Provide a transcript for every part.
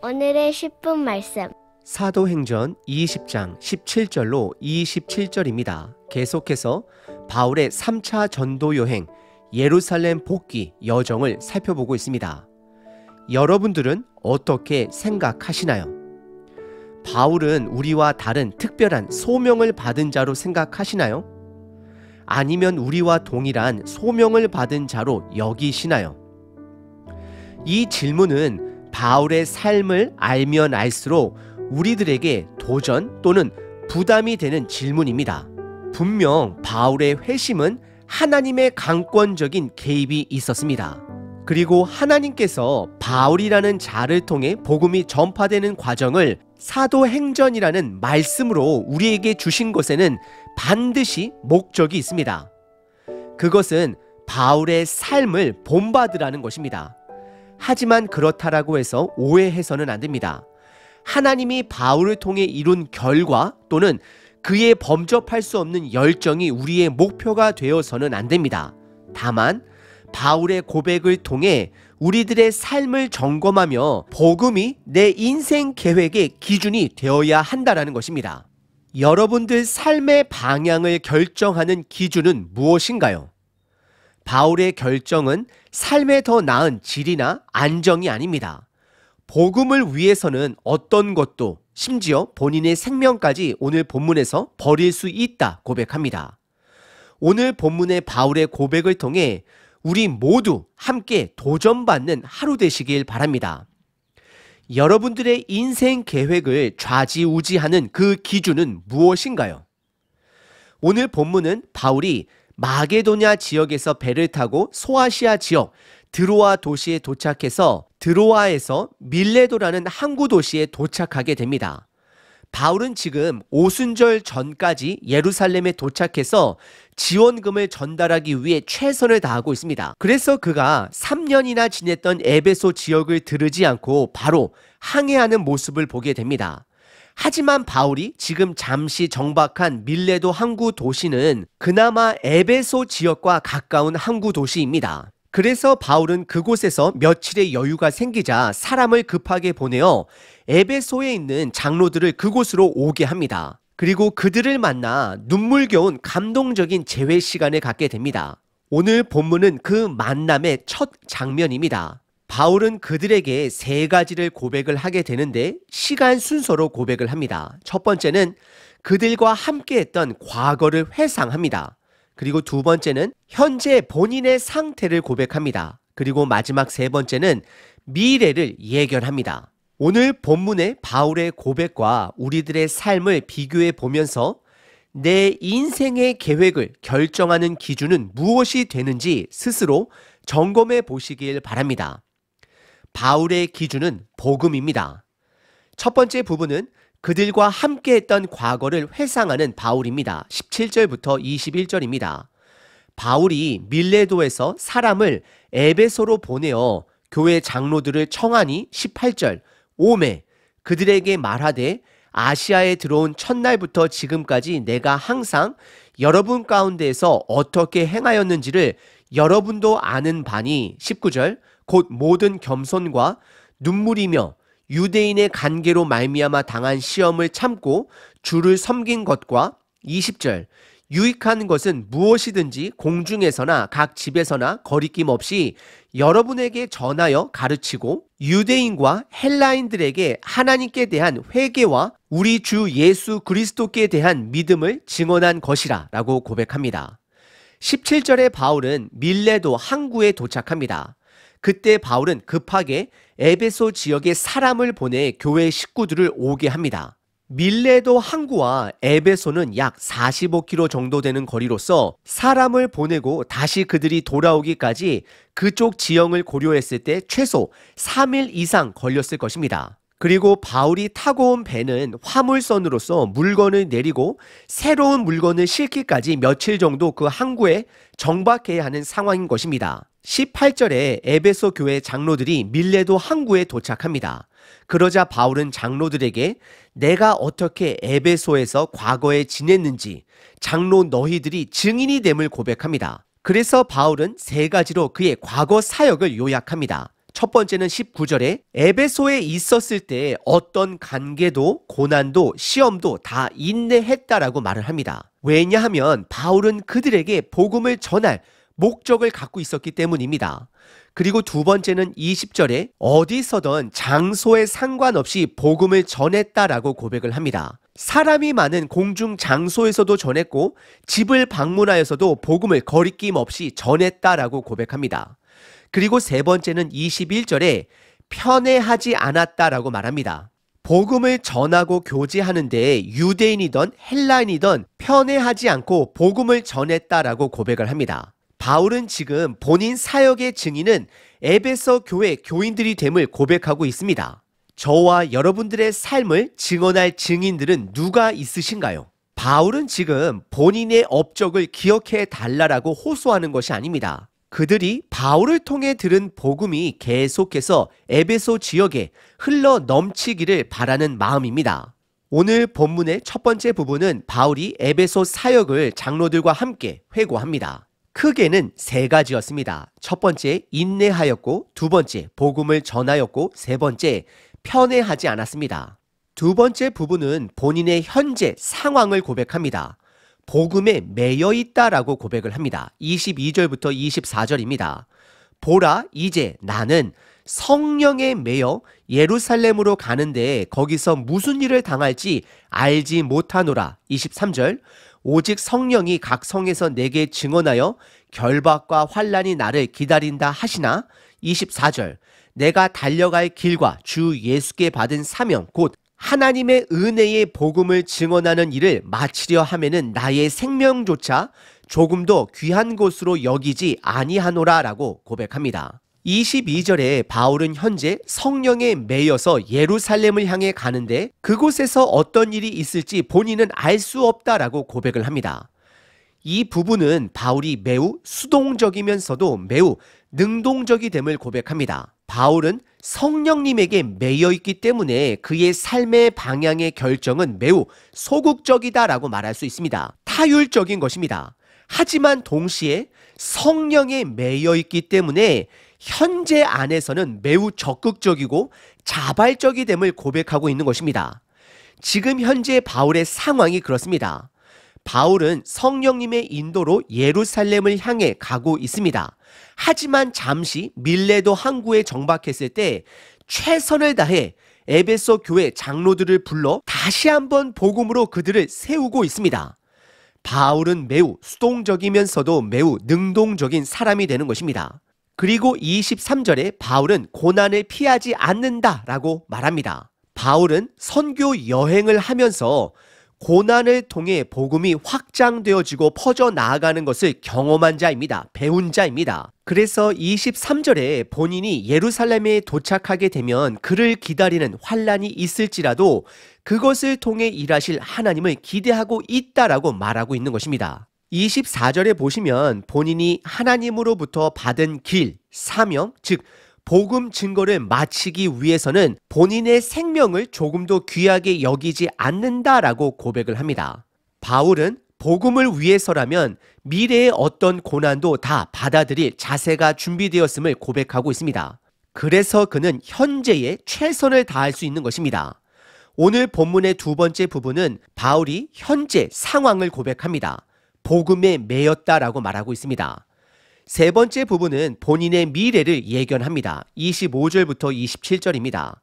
오늘의 10분 말씀. 사도행전 20장 17절로 27절입니다. 계속해서 바울의 3차 전도 여행 예루살렘 복귀 여정을 살펴보고 있습니다. 여러분들은 어떻게 생각하시나요? 바울은 우리와 다른 특별한 소명을 받은 자로 생각하시나요? 아니면 우리와 동일한 소명을 받은 자로 여기시나요? 이 질문은 바울의 삶을 알면 알수록 우리들에게 도전 또는 부담이 되는 질문입니다. 분명 바울의 회심은 하나님의 강권적인 개입이 있었습니다. 그리고 하나님께서 바울이라는 자를 통해 복음이 전파되는 과정을 사도행전이라는 말씀으로 우리에게 주신 것에는 반드시 목적이 있습니다. 그것은 바울의 삶을 본받으라는 것입니다. 하지만 그렇다라고 해서 오해해서는 안 됩니다. 하나님이 바울을 통해 이룬 결과 또는 그의 범접할 수 없는 열정이 우리의 목표가 되어서는 안 됩니다. 다만 바울의 고백을 통해 우리들의 삶을 점검하며 복음이 내 인생 계획의 기준이 되어야 한다는 것입니다. 여러분들 삶의 방향을 결정하는 기준은 무엇인가요? 바울의 결정은 삶에 더 나은 질이나 안정이 아닙니다. 복음을 위해서는 어떤 것도 심지어 본인의 생명까지 오늘 본문에서 버릴 수 있다 고백합니다. 오늘 본문의 바울의 고백을 통해 우리 모두 함께 도전받는 하루 되시길 바랍니다. 여러분들의 인생 계획을 좌지우지하는 그 기준은 무엇인가요? 오늘 본문은 바울이 마게도냐 지역에서 배를 타고 소아시아 지역 드로아 도시에 도착해서 드로아에서 밀레도라는 항구 도시에 도착하게 됩니다. 바울은 지금 오순절 전까지 예루살렘에 도착해서 지원금을 전달하기 위해 최선을 다하고 있습니다. 그래서 그가 3년이나 지냈던 에베소 지역을 들르지 않고 바로 항해하는 모습을 보게 됩니다. 하지만 바울이 지금 잠시 정박한 밀레도 항구 도시는 그나마 에베소 지역과 가까운 항구 도시입니다. 그래서 바울은 그곳에서 며칠의 여유가 생기자 사람을 급하게 보내어 에베소에 있는 장로들을 그곳으로 오게 합니다. 그리고 그들을 만나 눈물겨운 감동적인 재회 시간을 갖게 됩니다. 오늘 본문은 그 만남의 첫 장면입니다. 바울은 그들에게 세 가지를 고백을 하게 되는데 시간 순서로 고백을 합니다. 첫 번째는 그들과 함께 했던 과거를 회상합니다. 그리고 두 번째는 현재 본인의 상태를 고백합니다. 그리고 마지막 세 번째는 미래를 예견합니다. 오늘 본문의 바울의 고백과 우리들의 삶을 비교해 보면서 내 인생의 계획을 결정하는 기준은 무엇이 되는지 스스로 점검해 보시길 바랍니다. 바울의 기준은 복음입니다. 첫 번째 부분은 그들과 함께 했던 과거를 회상하는 바울입니다. 17절부터 21절입니다. 바울이 밀레도에서 사람을 에베소로 보내어 교회 장로들을 청하니 18절 오매 그들에게 말하되 아시아에 들어온 첫날부터 지금까지 내가 항상 여러분 가운데에서 어떻게 행하였는지를 여러분도 아는 바니 19절 곧 모든 겸손과 눈물이며 유대인의 관계로 말미암아 당한 시험을 참고 주를 섬긴 것과 20절 유익한 것은 무엇이든지 공중에서나 각 집에서나 거리낌 없이 여러분에게 전하여 가르치고 유대인과 헬라인들에게 하나님께 대한 회개와 우리 주 예수 그리스도께 대한 믿음을 증언한 것이라 라고 고백합니다. 17절에 바울은 밀레도 항구에 도착합니다. 그때 바울은 급하게 에베소 지역에 사람을 보내 교회 식구들을 오게 합니다. 밀레도 항구와 에베소는 약 45km 정도 되는 거리로서 사람을 보내고 다시 그들이 돌아오기까지 그쪽 지형을 고려했을 때 최소 3일 이상 걸렸을 것입니다. 그리고 바울이 타고 온 배는 화물선으로서 물건을 내리고 새로운 물건을 싣기까지 며칠 정도 그 항구에 정박해야 하는 상황인 것입니다. 18절에 에베소 교회 장로들이 밀레도 항구에 도착합니다. 그러자 바울은 장로들에게 내가 어떻게 에베소에서 과거에 지냈는지 장로 너희들이 증인이 됨을 고백합니다. 그래서 바울은 세 가지로 그의 과거 사역을 요약합니다. 첫 번째는 19절에 에베소에 있었을 때 어떤 관계도 고난도 시험도 다 인내했다라고 말을 합니다. 왜냐하면 바울은 그들에게 복음을 전할 목적을 갖고 있었기 때문입니다. 그리고 두 번째는 20절에 어디서든 장소에 상관없이 복음을 전했다라고 고백을 합니다. 사람이 많은 공중 장소에서도 전했고 집을 방문하여서도 복음을 거리낌 없이 전했다라고 고백합니다. 그리고 세 번째는 21절에 편애하지 않았다라고 말합니다. 복음을 전하고 교제하는데 유대인이든 헬라인이든 편애하지 않고 복음을 전했다라고 고백을 합니다. 바울은 지금 본인 사역의 증인은 에베소 교회 교인들이 됨을 고백하고 있습니다. 저와 여러분들의 삶을 증언할 증인들은 누가 있으신가요? 바울은 지금 본인의 업적을 기억해 달라라고 호소하는 것이 아닙니다. 그들이 바울을 통해 들은 복음이 계속해서 에베소 지역에 흘러 넘치기를 바라는 마음입니다. 오늘 본문의 첫 번째 부분은 바울이 에베소 사역을 장로들과 함께 회고합니다. 크게는 세 가지였습니다. 첫 번째, 인내하였고, 두 번째, 복음을 전하였고, 세 번째, 편애하지 않았습니다. 두 번째 부분은 본인의 현재 상황을 고백합니다. 복음에 매여 있다라고 고백을 합니다. 22절부터 24절입니다. 보라, 이제 나는 성령에 매여 예루살렘으로 가는데 거기서 무슨 일을 당할지 알지 못하노라. 23절, 오직 성령이 각 성에서 내게 증언하여 결박과 환난이 나를 기다린다 하시나. 24절, 내가 달려갈 길과 주 예수께 받은 사명 곧 하나님의 은혜의 복음을 증언하는 일을 마치려 하면은 나의 생명조차 조금도 귀한 것으로 여기지 아니하노라 라고 고백합니다. 22절에 바울은 현재 성령에 매여서 예루살렘을 향해 가는데 그곳에서 어떤 일이 있을지 본인은 알 수 없다라고 고백을 합니다. 이 부분은 바울이 매우 수동적이면서도 매우 능동적이 됨을 고백합니다. 바울은 성령님에게 매여 있기 때문에 그의 삶의 방향의 결정은 매우 소극적이다라고 말할 수 있습니다. 타율적인 것입니다. 하지만 동시에 성령에 매여 있기 때문에 현재 안에서는 매우 적극적이고 자발적이 됨을 고백하고 있는 것입니다. 지금 현재 바울의 상황이 그렇습니다. 바울은 성령님의 인도로 예루살렘을 향해 가고 있습니다. 하지만 잠시 밀레도 항구에 정박했을 때 최선을 다해 에베소 교회 장로들을 불러 다시 한번 복음으로 그들을 세우고 있습니다. 바울은 매우 수동적이면서도 매우 능동적인 사람이 되는 것입니다. 그리고 23절에 바울은 고난을 피하지 않는다라고 말합니다. 바울은 선교 여행을 하면서 고난을 통해 복음이 확장되어지고 퍼져 나아가는 것을 경험한 자입니다. 배운 자입니다. 그래서 23절에 본인이 예루살렘에 도착하게 되면 그를 기다리는 환난이 있을지라도 그것을 통해 일하실 하나님을 기대하고 있다라고 말하고 있는 것입니다. 24절에 보시면 본인이 하나님으로부터 받은 길, 사명, 즉 복음 증거를 마치기 위해서는 본인의 생명을 조금도 귀하게 여기지 않는다라고 고백을 합니다. 바울은 복음을 위해서라면 미래의 어떤 고난도 다 받아들일 자세가 준비되었음을 고백하고 있습니다. 그래서 그는 현재에 최선을 다할 수 있는 것입니다. 오늘 본문의 두 번째 부분은 바울이 현재 상황을 고백합니다. 복음에 매였다라고 말하고 있습니다. 세 번째 부분은 본인의 미래를 예견합니다. 25절부터 27절입니다.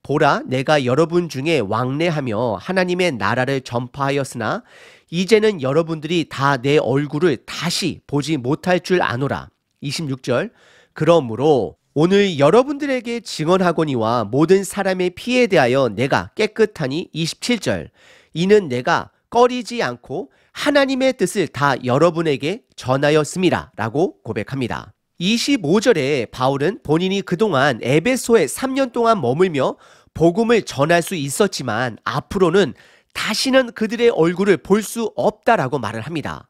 보라, 내가 여러분 중에 왕래하며 하나님의 나라를 전파하였으나 이제는 여러분들이 다 내 얼굴을 다시 보지 못할 줄 아노라. 26절, 그러므로 오늘 여러분들에게 증언하거니와 모든 사람의 피에 대하여 내가 깨끗하니. 27절, 이는 내가 꺼리지 않고 하나님의 뜻을 다 여러분에게 전하였습니다 라고 고백합니다. 25절에 바울은 본인이 그동안 에베소에 3년 동안 머물며 복음을 전할 수 있었지만 앞으로는 다시는 그들의 얼굴을 볼 수 없다라고 말을 합니다.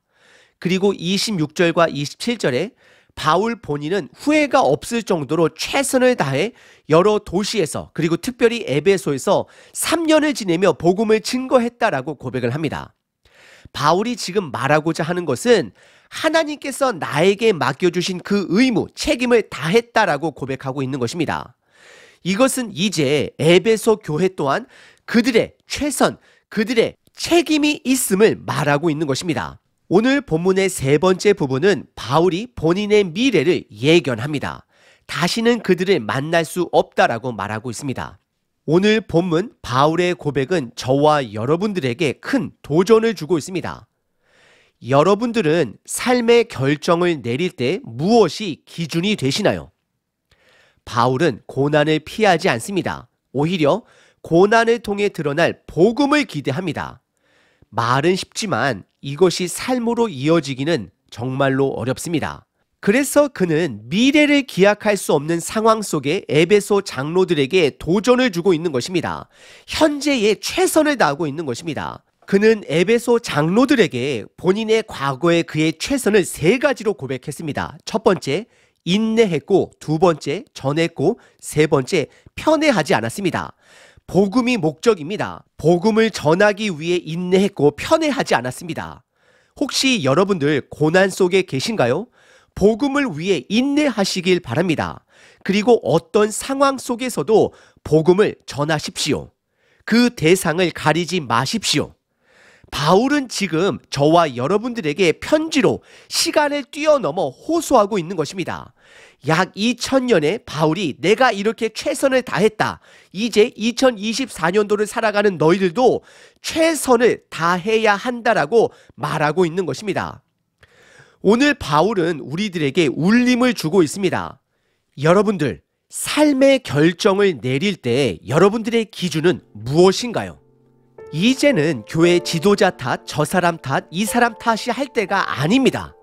그리고 26절과 27절에 바울 본인은 후회가 없을 정도로 최선을 다해 여러 도시에서 그리고 특별히 에베소에서 3년을 지내며 복음을 증거했다라고 고백을 합니다. 바울이 지금 말하고자 하는 것은 하나님께서 나에게 맡겨주신 그 의무, 책임을 다했다라고 고백하고 있는 것입니다. 이것은 이제 에베소 교회 또한 그들의 최선, 그들의 책임이 있음을 말하고 있는 것입니다. 오늘 본문의 세 번째 부분은 바울이 본인의 미래를 예견합니다. 다시는 그들을 만날 수 없다라고 말하고 있습니다. 오늘 본문 바울의 고백은 저와 여러분들에게 큰 도전을 주고 있습니다. 여러분들은 삶의 결정을 내릴 때 무엇이 기준이 되시나요? 바울은 고난을 피하지 않습니다. 오히려 고난을 통해 드러날 복음을 기대합니다. 말은 쉽지만 이것이 삶으로 이어지기는 정말로 어렵습니다. 그래서 그는 미래를 기약할 수 없는 상황 속에 에베소 장로들에게 도전을 주고 있는 것입니다. 현재의 최선을 다하고 있는 것입니다. 그는 에베소 장로들에게 본인의 과거의 그의 최선을 세 가지로 고백했습니다. 첫 번째, 인내했고, 두 번째, 전했고, 세 번째, 편애하지 않았습니다. 복음이 목적입니다. 복음을 전하기 위해 인내했고 편애하지 않았습니다. 혹시 여러분들 고난 속에 계신가요? 복음을 위해 인내하시길 바랍니다. 그리고 어떤 상황 속에서도 복음을 전하십시오. 그 대상을 가리지 마십시오. 바울은 지금 저와 여러분들에게 편지로 시간을 뛰어넘어 호소하고 있는 것입니다. 약 2000년에 바울이 내가 이렇게 최선을 다했다. 이제 2024년도를 살아가는 너희들도 최선을 다해야 한다라고 말하고 있는 것입니다. 오늘 바울은 우리들에게 울림을 주고 있습니다. 여러분들, 삶의 결정을 내릴 때 여러분들의 기준은 무엇인가요? 이제는 교회 지도자 탓, 저 사람 탓, 이 사람 탓이 할 때가 아닙니다.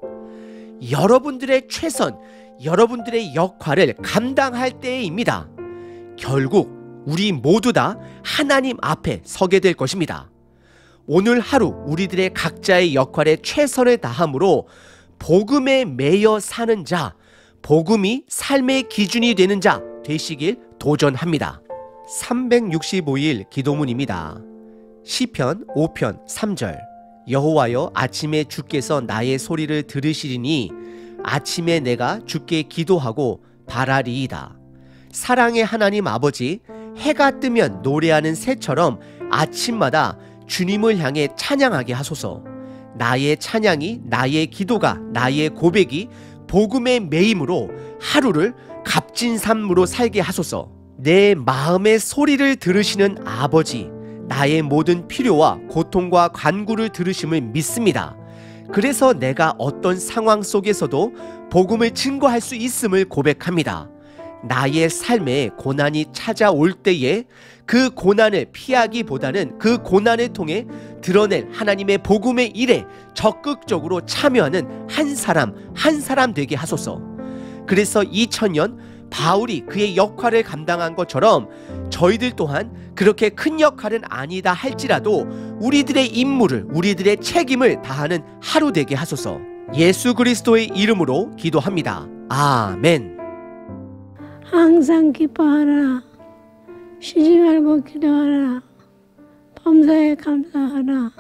여러분들의 최선, 여러분들의 역할을 감당할 때입니다. 결국 우리 모두 다 하나님 앞에 서게 될 것입니다. 오늘 하루 우리들의 각자의 역할에 최선을 다함으로 복음에 매여 사는 자, 복음이 삶의 기준이 되는 자 되시길 도전합니다. 365일 기도문입니다. 시편 5편 3절. 여호와여, 아침에 주께서 나의 소리를 들으시리니 아침에 내가 주께 기도하고 바라리이다. 사랑의 하나님 아버지, 해가 뜨면 노래하는 새처럼 아침마다 주님을 향해 찬양하게 하소서. 나의 찬양이, 나의 기도가, 나의 고백이 복음의 매임으로 하루를 값진 삶으로 살게 하소서. 내 마음의 소리를 들으시는 아버지, 나의 모든 필요와 고통과 간구를 들으심을 믿습니다. 그래서 내가 어떤 상황 속에서도 복음을 증거할 수 있음을 고백합니다. 나의 삶에 고난이 찾아올 때에 그 고난을 피하기보다는 그 고난을 통해 드러낼 하나님의 복음의 일에 적극적으로 참여하는 한 사람 되게 하소서. 그래서 2000년 바울이 그의 역할을 감당한 것처럼 저희들 또한 그렇게 큰 역할은 아니다 할지라도 우리들의 임무를, 우리들의 책임을 다하는 하루 되게 하소서. 예수 그리스도의 이름으로 기도합니다. 아멘. 항상 기뻐하라. 쉬지 말고 기도하라. 범사에 감사하라.